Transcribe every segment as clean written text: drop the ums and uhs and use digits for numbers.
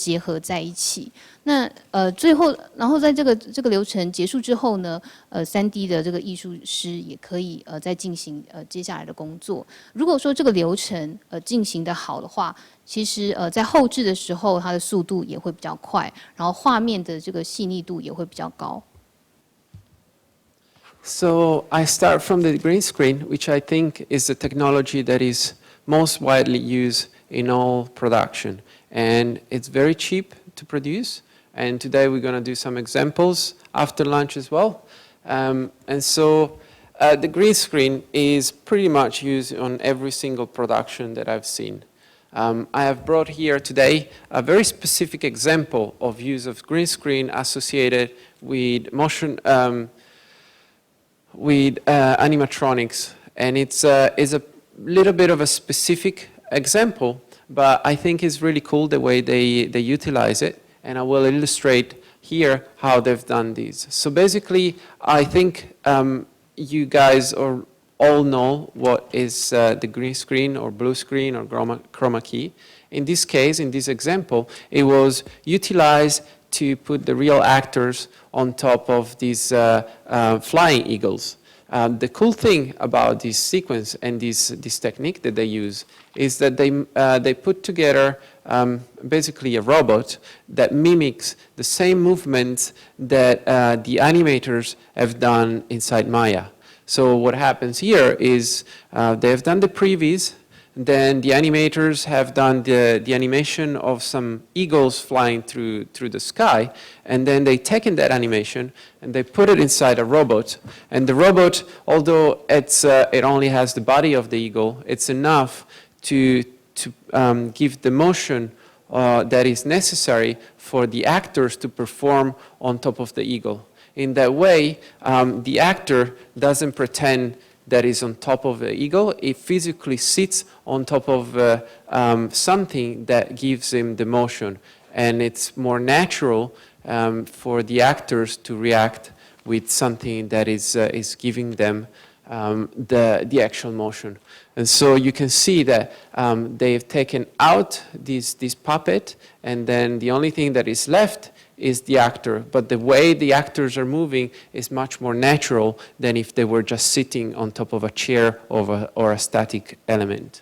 结合在一起。那最后，然后在这个流程结束之后呢，3D 的这个艺术师也可以再进行接下来的工作。如果说这个流程进行的好的话，其实在后置的时候，它的速度也会比较快，然后画面的这个细腻度也会比较高。So I start from the green screen, which I think is the technology that is most widely used in all production. And it's very cheap to produce. And today we're going to do some examples after lunch as well. And so the green screen is pretty much used on every single production that I've seen. I have brought here today a very specific example of use of green screen associated with motion, with animatronics. And it's a little bit of a specific example, but I think it's really cool the way they utilize it. And I will illustrate here how they've done these. So basically, I think you guys all know what is the green screen or blue screen or chroma key. In this case, in this example, it was utilized to put the real actors on top of these flying eagles. The cool thing about this sequence and this technique that they use is that they put together basically a robot that mimics the same movements that the animators have done inside Maya. So what happens here is they have done the previews, then the animators have done the animation of some eagles flying through the sky, and then they taken that animation and they put it inside a robot. And the robot, although it only has the body of the eagle, it's enough to give the motion that is necessary for the actors to perform on top of the eagle. In that way, the actor doesn't pretend that is on top of the eagle. It physically sits on top of something that gives him the motion. And it's more natural for the actors to react with something that is giving them the actual motion. And so you can see that they've taken out this puppet, and then the only thing that is left is the actor. But the way the actors are moving is much more natural than if they were just sitting on top of a chair or a static element.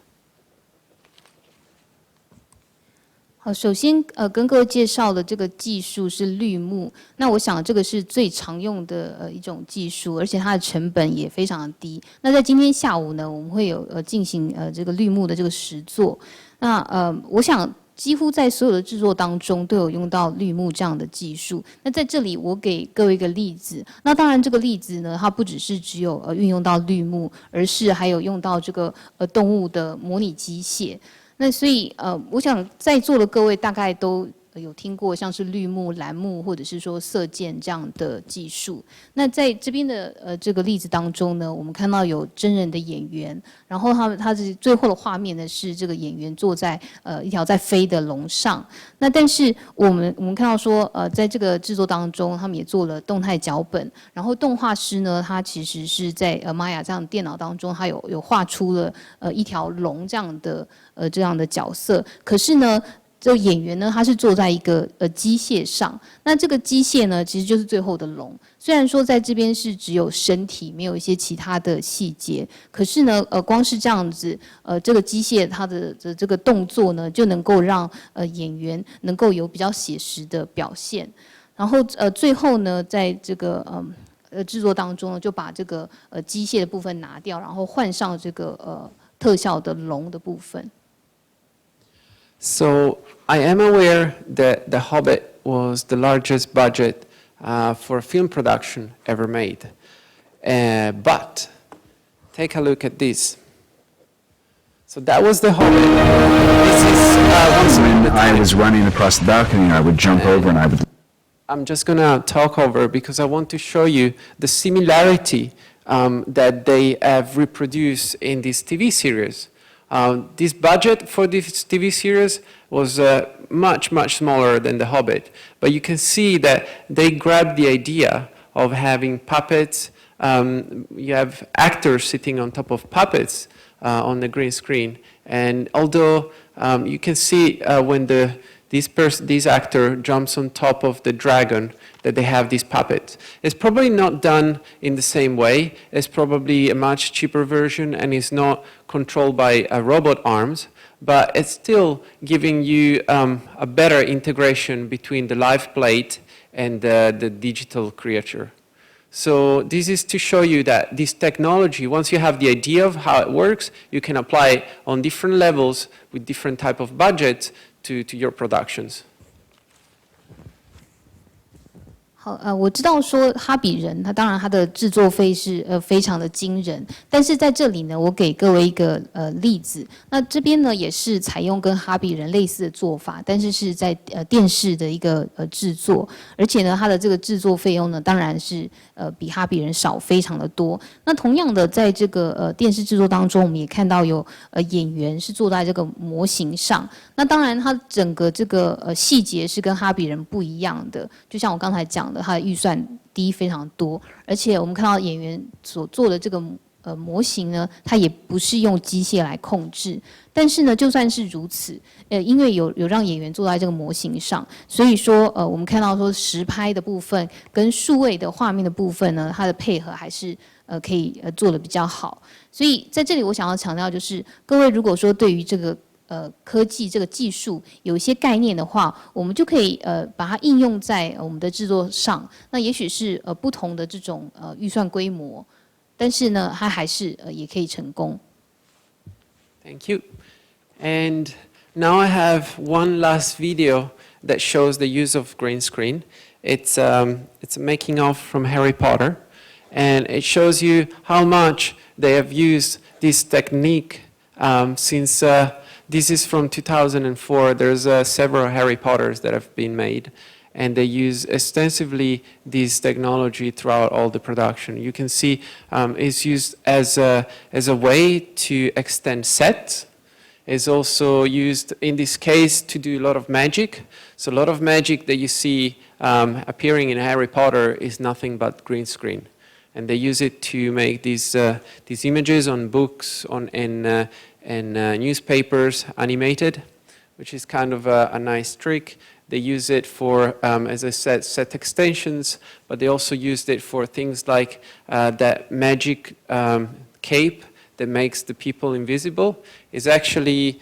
好，首先跟各位介绍的这个技术是绿幕。那我想这个是最常用的一种技术，而且它的成本也非常的低。那在今天下午呢，我们会有进行这个绿幕的这个实作。那我想几乎在所有的制作当中都有用到绿幕这样的技术。那在这里我给各位一个例子。那当然这个例子呢，它不只是只有运用到绿幕，而是还有用到这个动物的模拟机械。那所以我想在座的各位大概都有听过像是绿幕、蓝幕或者是说色键这样的技术。那在这边的这个例子当中呢，我们看到有真人的演员，然后他是最后的画面呢是这个演员坐在一条在飞的龙上。那但是我们看到说在这个制作当中，他们也做了动态脚本，然后动画师呢，他其实是在Maya 这样的电脑当中，他有画出了一条龙这样的角色。可是呢，这个演员呢，他是坐在一个机械上，那这个机械呢，其实就是最后的龙。虽然说在这边是只有身体，没有一些其他的细节，可是呢，光是这样子，这个机械它的这个动作呢，就能够让演员能够有比较写实的表现。然后最后呢，在这个制作当中呢，就把这个机械的部分拿掉，然后换上这个特效的龙的部分。So I am aware that The Hobbit was the largest budget for a film production ever made. But take a look at this. So that was The Hobbit. This is when I was running across the balcony, I would jump over and I would... I'm just going to talk over because I want to show you the similarity that they have reproduced in this TV series. This budget for this TV series was much, much smaller than The Hobbit. But you can see that they grabbed the idea of having puppets. You have actors sitting on top of puppets on the green screen. And although you can see when the this actor jumps on top of the dragon that they have these puppets. It's probably not done in the same way. It's probably a much cheaper version and is not controlled by robot arms, but it's still giving you a better integration between the live plate and the digital creature. So this is to show you that this technology, once you have the idea of how it works, you can apply it on different levels with different type of budgets to your productions. 好，我知道说哈比人，它当然它的制作费是非常的惊人，但是在这里呢，我给各位一个例子。那这边呢也是采用跟哈比人类似的做法，但是是在电视的一个制作，而且呢它的这个制作费用呢当然是比哈比人少非常的多。那同样的，在这个电视制作当中，我们也看到有演员是坐在这个模型上。那当然它整个这个细节是跟哈比人不一样的，就像我刚才讲。它的预算低非常多，而且我们看到演员所做的这个模型呢，它也不是用机械来控制。但是呢，就算是如此，因为有让演员坐在这个模型上，所以说我们看到说实拍的部分跟数位的画面的部分呢，它的配合还是可以做得比较好。所以在这里我想要强调就是，各位如果说对于这个科技这个技术有一些概念的话，我们就可以把它应用在我们的制作上。那也许是不同的这种预算规模，但是呢，它还是也可以成功。Thank you. And now I have one last video that shows the use of green screen. It's a making of from Harry Potter, and it shows you how much they have used this technique since. This is from 2004. There's several Harry Potters that have been made, and they use extensively this technology throughout all the production. You can see it's used as a way to extend sets. It's also used in this case to do a lot of magic. So a lot of magic that you see appearing in Harry Potter is nothing but green screen. And they use it to make these images on books, and newspapers animated, which is kind of a nice trick. They use it for, as I said, set extensions, but they also used it for things like that magic cape that makes the people invisible. Is actually,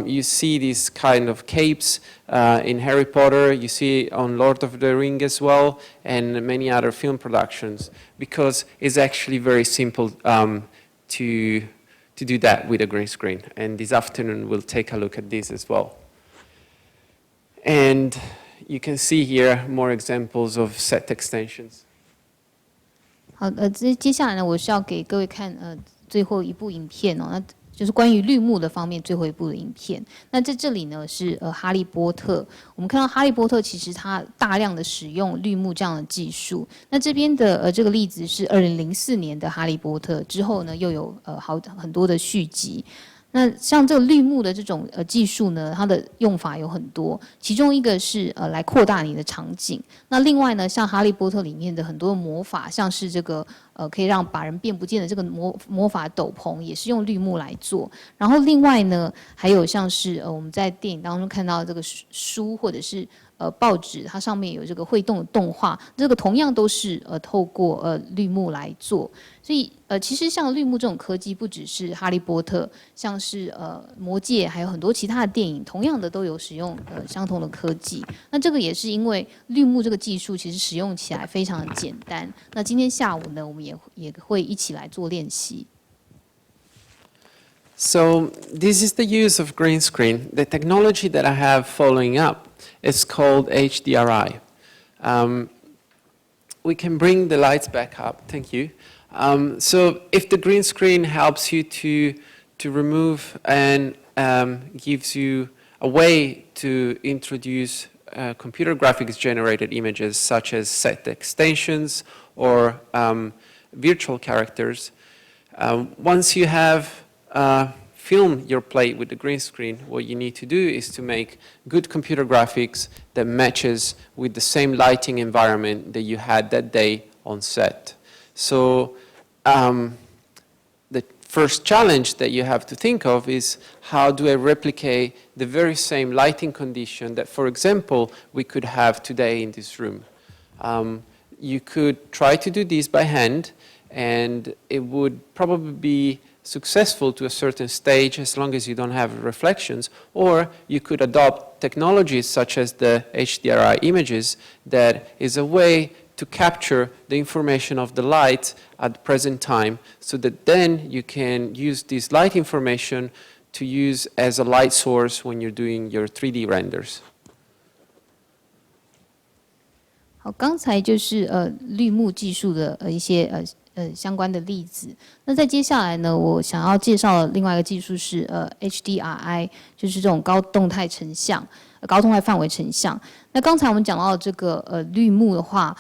you see these kind of capes in Harry Potter, you see on Lord of the Rings as well, and many other film productions, because it's actually very simple to do that with a green screen. And this afternoon we'll take a look at this as well. And you can see here more examples of set extensions. 好，接下来呢，我是要给各位看最后一部影片哦，那就是关于绿幕的方面最后一部的影片。那在这里呢是哈利波特，我们看到哈利波特其实它大量的使用绿幕这样的技术。那这边的这个例子是2004年的哈利波特，之后呢又有很多的续集。那像这个绿幕的这种技术呢，它的用法有很多，其中一个是来扩大你的场景。那另外呢，像哈利波特里面的很多魔法，像是这个可以让把人变不见的这个魔法斗篷，也是用绿幕来做。然后另外呢，还有像是我们在电影当中看到这个书或者是报纸，它上面有这个会动的动画，这个同样都是透过绿幕来做。所以其实像绿幕这种科技，不只是哈利波特，像是魔戒，还有很多其他的电影，同样的都有使用相同的科技。那这个也是因为绿幕这个技术其实使用起来非常的简单。那今天下午呢，我们也会一起来做练习。So this is the use of green screen. The technology that I have following up is called HDRI. We can bring the lights back up. Thank you. So if the green screen helps you to remove and gives you a way to introduce computer graphics generated images such as set extensions or virtual characters, once you have film your play with the green screen, what you need to do is to make good computer graphics that matches with the same lighting environment that you had that day on set. So the first challenge that you have to think of is how do I replicate the very same lighting condition that, for example, we could have today in this room. You could try to do this by hand, and it would probably be successful to a certain stage as long as you don't have reflections, or you could adopt technologies such as the HDRI images that is a way to capture the information of the light at the present time so that then you can use this light information to use as a light source when you're doing your 3D renders. 好，刚才就是绿幕技术的一些相关的例子。那在接下来呢，我想要介绍的另外一个技术是HDRI， 就是这种高动态成像、高动态范围成像。那刚才我们讲到这个绿幕的话，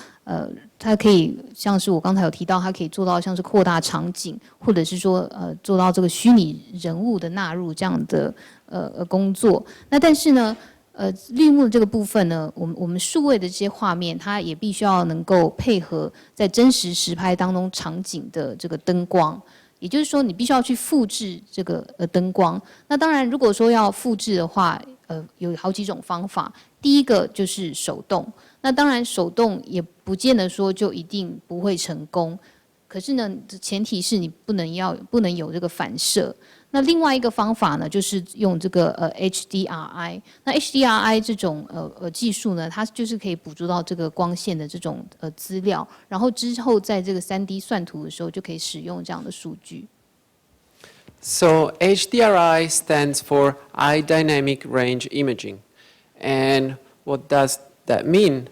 它可以像是我刚才有提到，它可以做到像是扩大场景，或者是说做到这个虚拟人物的纳入这样的工作。那但是呢，绿幕这个部分呢，我们数位的这些画面，它也必须要能够配合在真实实拍当中场景的这个灯光，也就是说，你必须要去复制这个灯光。那当然，如果说要复制的话，有好几种方法。第一个就是手动，那当然手动也不见得说就一定不会成功，可是呢，前提是你不能有这个反射。那另外一个方法呢，就是用这个HDRI。那 HDRI 这种技术呢，它就是可以捕捉到这个光线的这种资料，然后之后在这个3D 算图的时候就可以使用这样的数据。So HDRI stands for High Dynamic Range Imaging. And what does that mean?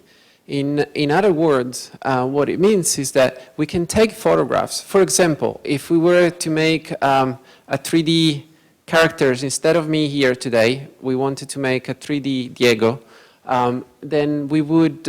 In other words, what it means is that we can take photographs. For example, if we were to make a 3D characters, instead of me here today, we wanted to make a 3D Diego, then we would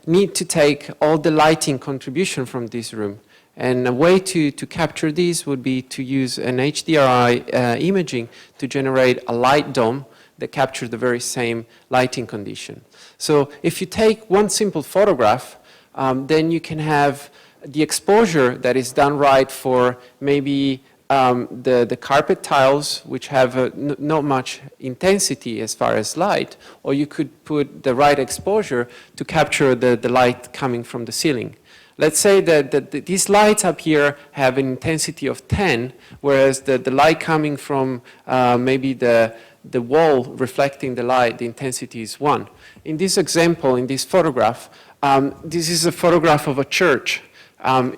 need to take all the lighting contribution from this room. And a way to capture this would be to use an HDRI imaging to generate a light dome that captures the very same lighting condition. So if you take one simple photograph, then you can have the exposure that is done right for maybe the carpet tiles, which have not much intensity as far as light, or you could put the right exposure to capture the light coming from the ceiling. Let's say that these lights up here have an intensity of 10, whereas the light coming from maybe the wall reflecting the light, the intensity is 1. In this example, in this photograph, this is a photograph of a church.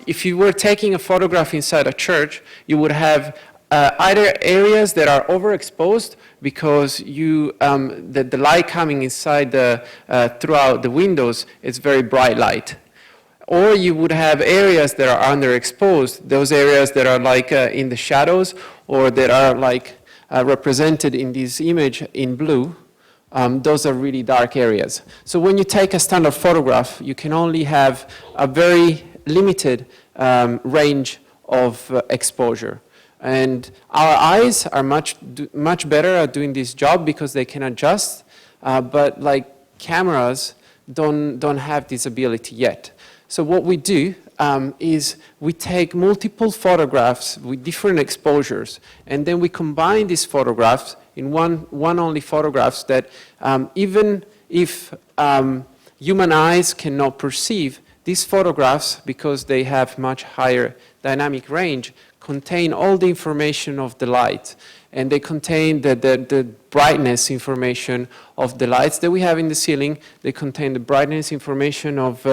If you were taking a photograph inside a church, you would have either areas that are overexposed because the light coming inside throughout the windows is very bright light. Or you would have areas that are underexposed, those areas that are like in the shadows or that are like represented in this image in blue. Those are really dark areas. So when you take a standard photograph, you can only have a very limited range of exposure. And our eyes are much better at doing this job because they can adjust, but like cameras don't have this ability yet. So what we do is we take multiple photographs with different exposures, and then we combine these photographs in one only photographs that even if human eyes cannot perceive, these photographs, because they have much higher dynamic range, contain all the information of the light. And they contain the brightness information of the lights that we have in the ceiling. They contain the brightness information of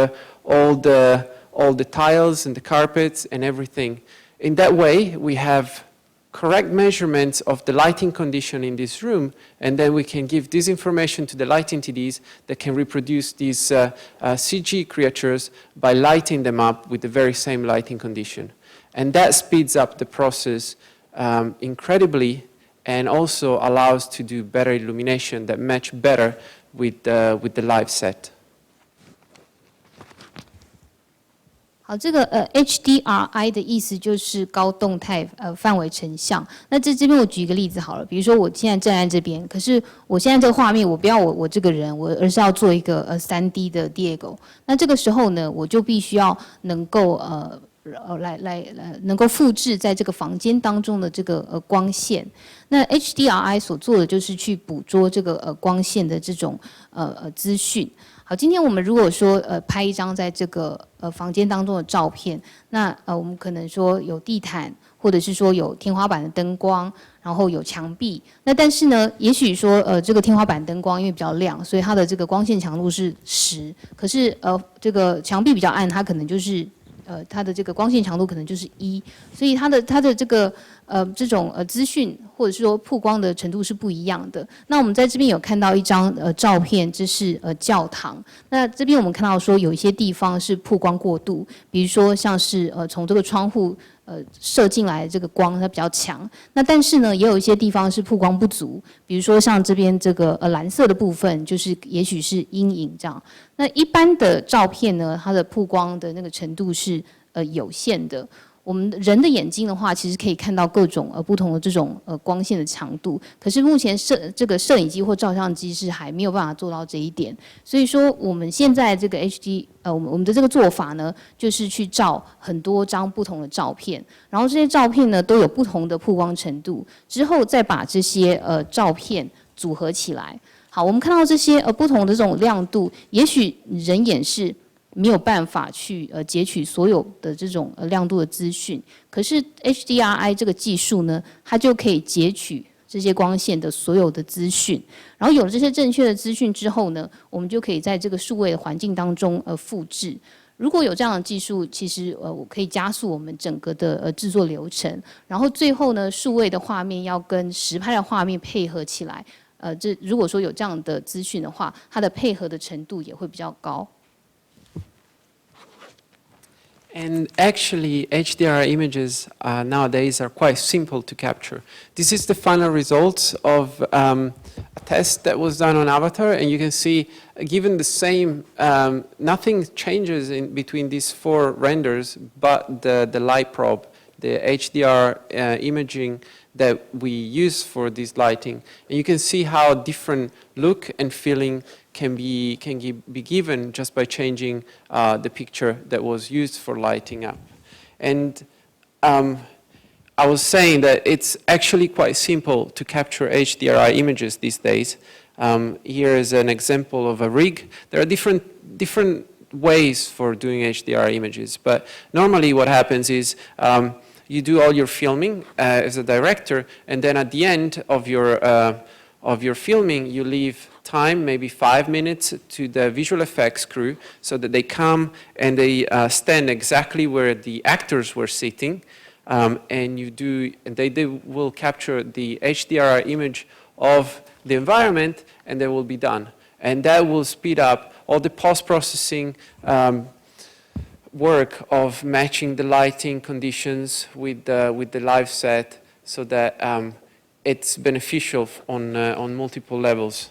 all the tiles and the carpets and everything. In that way, we have correct measurements of the lighting condition in this room, and then we can give this information to the lighting TDs that can reproduce these CG creatures by lighting them up with the very same lighting condition. And that speeds up the process incredibly, and also allows to do better illumination that match better with the live set. 好，这个HDRI 的意思就是高动态范围成像。那这边我举一个例子好了，比如说我现在站在这边，可是我现在这个画面我不要我这个人，而是要做一个3D 的 Diego。那这个时候呢，我就必须要能够能够复制在这个房间当中的这个光线。那 HDRI 所做的就是去捕捉这个光线的这种资讯。好，今天我们如果说拍一张在这个房间当中的照片，那我们可能说有地毯，或者是说有天花板的灯光，然后有墙壁。那但是呢，也许说这个天花板灯光因为比较亮，所以它的这个光线强度是10，可是这个墙壁比较暗，它可能就是它的这个光线强度可能就是1，所以它的这个这种资讯或者是说曝光的程度是不一样的。那我们在这边有看到一张照片，这是教堂。那这边我们看到说有一些地方是曝光过度，比如说像是从这个窗户射进来的这个光它比较强。那但是呢，也有一些地方是曝光不足，比如说像这边这个蓝色的部分，就是也许是阴影这样。那一般的照片呢，它的曝光的那个程度是有限的。我们人的眼睛的话，其实可以看到各种不同的这种光线的强度，可是目前这个摄影机或照相机是还没有办法做到这一点。所以说我们现在这个我们的这个做法呢，就是去照很多张不同的照片，然后这些照片呢都有不同的曝光程度，之后再把这些照片组合起来。好，我们看到这些不同的这种亮度，也许人眼是没有办法去截取所有的这种亮度的资讯，可是 HDRI 这个技术呢，它就可以截取这些光线的所有的资讯，然后有了这些正确的资讯之后呢，我们就可以在这个数位的环境当中复制。如果有这样的技术，其实我可以加速我们整个的制作流程，然后最后呢，数位的画面要跟实拍的画面配合起来。如果说有这样的资讯的话，它的配合的程度也会比较高。And actually, HDR images nowadays are quite simple to capture. This is the final results of a test that was done on Avatar, and you can see, given the same, nothing changes in between these 4 renders, but the light probe, the HDR imaging that we use for this lighting. And you can see how different look and feeling can be given just by changing the picture that was used for lighting up. And I was saying that it's actually quite simple to capture HDRI images these days. Here is an example of a rig. There are different ways for doing HDR images, but normally what happens is you do all your filming as a director, and then at the end of your filming, you leave time, maybe 5 minutes, to the visual effects crew so that they come and they stand exactly where the actors were sitting, and they will capture the HDR image of the environment, and they will be done. And that will speed up all the post-processing work of matching the lighting conditions with the live set, so that it's beneficial on multiple levels.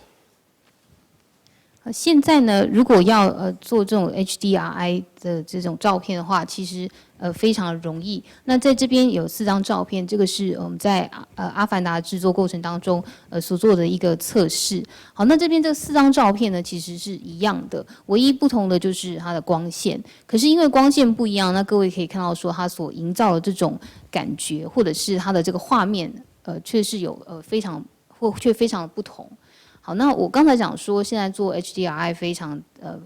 现在呢，如果要做这种 HDRI 的这种照片的话，其实非常容易。那在这边有4张照片，这个是我们在阿凡达制作过程当中所做的一个测试。好，那这边这4张照片呢，其实是一样的，唯一不同的就是它的光线。可是因为光线不一样，那各位可以看到说它所营造的这种感觉，或者是它的这个画面，却是有非常的不同。好，那我刚才讲说，现在做 HDRI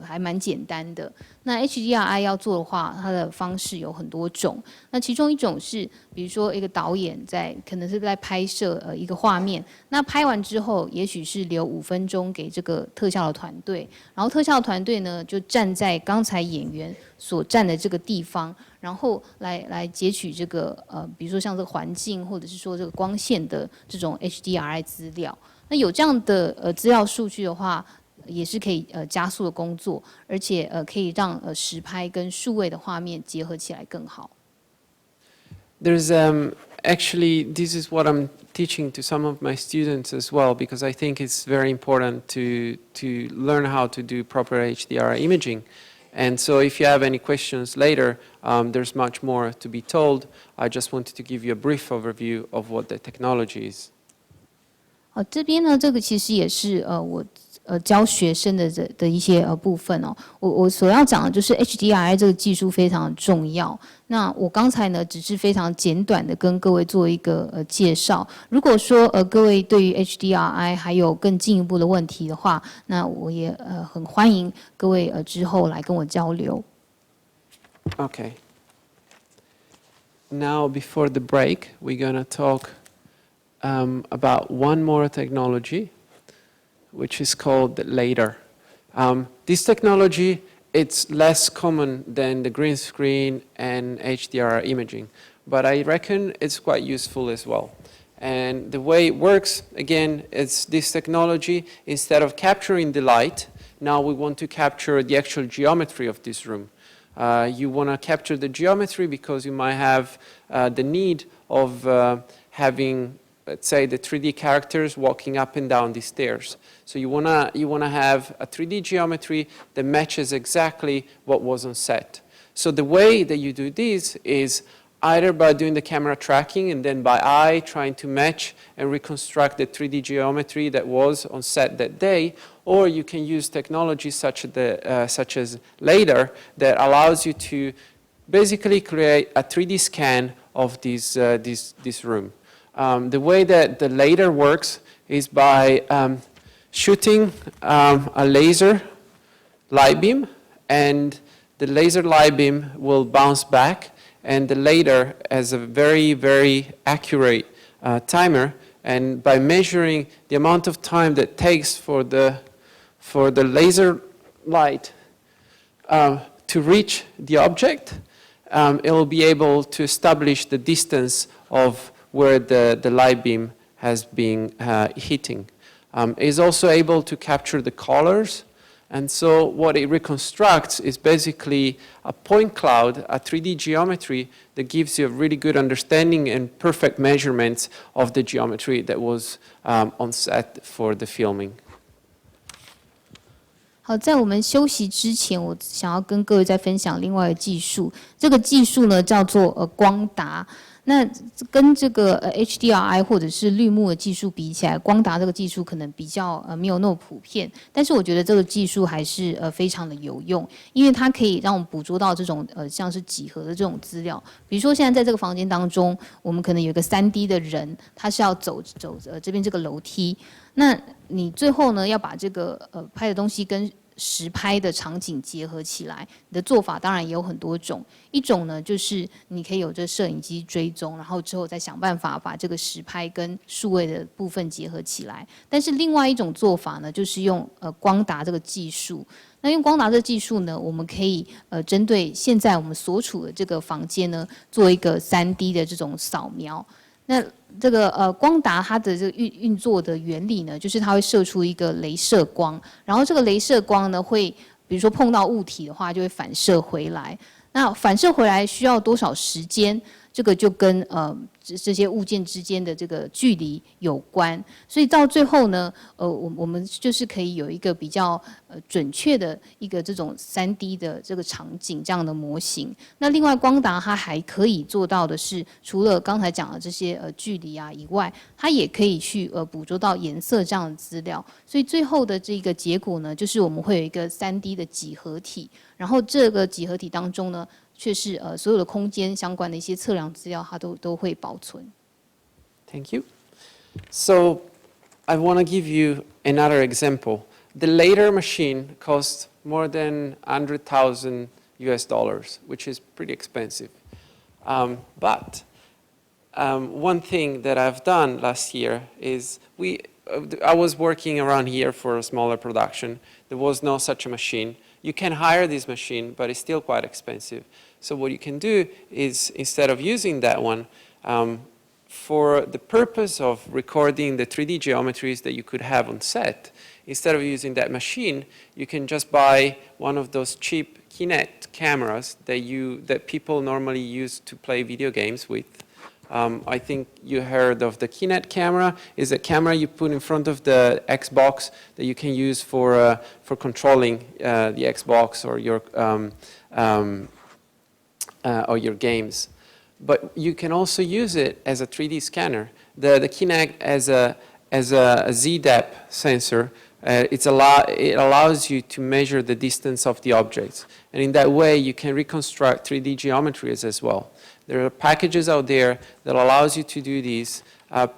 还蛮简单的。那 HDRI 要做的话，它的方式有很多种。那其中一种是，比如说一个导演可能是在拍摄一个画面，那拍完之后，也许是留5分钟给这个特效的团队，然后特效团队呢就站在刚才演员所站的这个地方，然后来截取这个比如说像这个环境或者是说这个光线的这种 HDRI 资料。那有这样的资料数据的话，也是可以加速的工作，而且可以让实拍跟数位的画面结合起来更好。There's actually, this is what I'm teaching to some of my students as well, because I think it's very important to learn how to do proper HDR imaging. And so if you have any questions later, there's much more to be told. I just wanted to give you a brief overview of what the technology is. 这边呢，这个其实也是我教学生的一些部分哦。我所要讲的就是 HDRI 这个技术非常重要。那我刚才呢只是非常简短的跟各位做一个介绍。如果说各位对于 HDRI 还有更进一步的问题的话，那我也很欢迎各位之后来跟我交流。Okay. Now, before the break, we're going to talk about one more technology, which is called the LiDAR. This technology, it's less common than the green screen and HDR imaging, but I reckon it's quite useful as well. And the way it works, again, is this technology, instead of capturing the light, now we want to capture the actual geometry of this room. You want to capture the geometry because you might have the need of having, let's say, the 3D characters walking up and down the stairs. So you want to have a 3D geometry that matches exactly what was on set. So the way that you do this is either by doing the camera tracking and then by eye trying to match and reconstruct the 3D geometry that was on set that day, or you can use technology such as LiDAR that allows you to basically create a 3D scan of this room. The way that the LiDAR works is by shooting a laser light beam, and the laser light beam will bounce back, and the LiDAR has a very, very accurate timer, and by measuring the amount of time that takes for the laser light to reach the object, it will be able to establish the distance of where the light beam has been hitting. It is also able to capture the colors, and so what it reconstructs is basically a point cloud, a 3D geometry that gives you a really good understanding and perfect measurements of the geometry that was on set for the filming. 好，在我们休息之前，我想要跟各位再分享另外一个技术。这个技术呢叫做光达。那跟这个HDRI 或者是绿幕的技术比起来，光达这个技术可能比较没有那么普遍，但是我觉得这个技术还是非常的有用，因为它可以让我们捕捉到这种像是几何的这种资料。比如说现在在这个房间当中，我们可能有一个3D 的人，他是要走这边这个楼梯，那你最后呢要把这个拍的东西跟实拍的场景结合起来，你的做法当然也有很多种。一种呢，就是你可以有这摄影机追踪，然后之后再想办法把这个实拍跟数位的部分结合起来。但是另外一种做法呢，就是用光达这个技术。那用光达这个技术呢，我们可以针对现在我们所处的这个房间呢，做一个3D 的这种扫描。那这个光达它的这个运作的原理呢，就是它会射出一个雷射光，然后这个雷射光呢会，比如说碰到物体的话，就会反射回来。那反射回来需要多少时间？这个就跟这些物件之间的这个距离有关，所以到最后呢，我们就是可以有一个比较准确的一个这种3D 的这个场景这样的模型。那另外光达它还可以做到的是，除了刚才讲的这些距离啊以外，它也可以去捕捉到颜色这样的资料。所以最后的这个结果呢，就是我们会有一个3D 的几何体，然后这个几何体当中呢，却是所有的空间相关的一些测量资料，它都会保存。Thank you. So I want to give you another example. The LiDAR machine costs more than $100,000 US, which is pretty expensive. But one thing that I've done last year is I was working around here for a smaller production. There was no such a machine. You can hire this machine, but it's still quite expensive. So what you can do is, instead of using that one, for the purpose of recording the 3D geometries that you could have on set, instead of using that machine, you can just buy one of those cheap Kinect cameras that people normally use to play video games with. I think you heard of the Kinect camera. It's a camera you put in front of the Xbox that you can use for controlling the Xbox or your games. But you can also use it as a 3D scanner. The Kinect as a ZDAP sensor it allows you to measure the distance of the objects. And in that way, you can reconstruct 3D geometries as well. There are packages out there that allows you to do these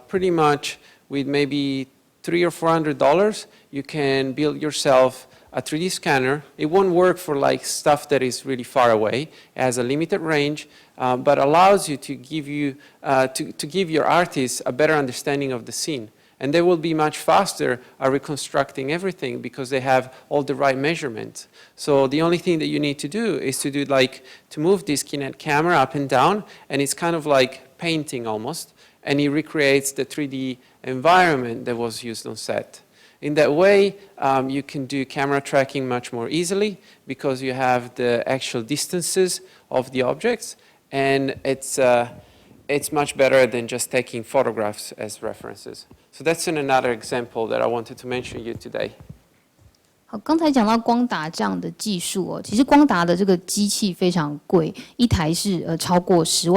pretty much with maybe $300 or $400. You can build yourself a 3D scanner. It won't work for like stuff that is really far away. It has a limited range, but allows you to give your artists a better understanding of the scene. And they will be much faster at reconstructing everything because they have all the right measurements. So the only thing that you need to do is to move this Kinect camera up and down, and it's kind of like painting almost, and it recreates the 3D environment that was used on set. In that way, you can do camera tracking much more easily because you have the actual distances of the objects, and it's much better than just taking photographs as references. So that's another example that I wanted to mention you today. 好，刚才讲到光达这样的技术哦，其实光达的这个机器非常贵，一台是超过10万。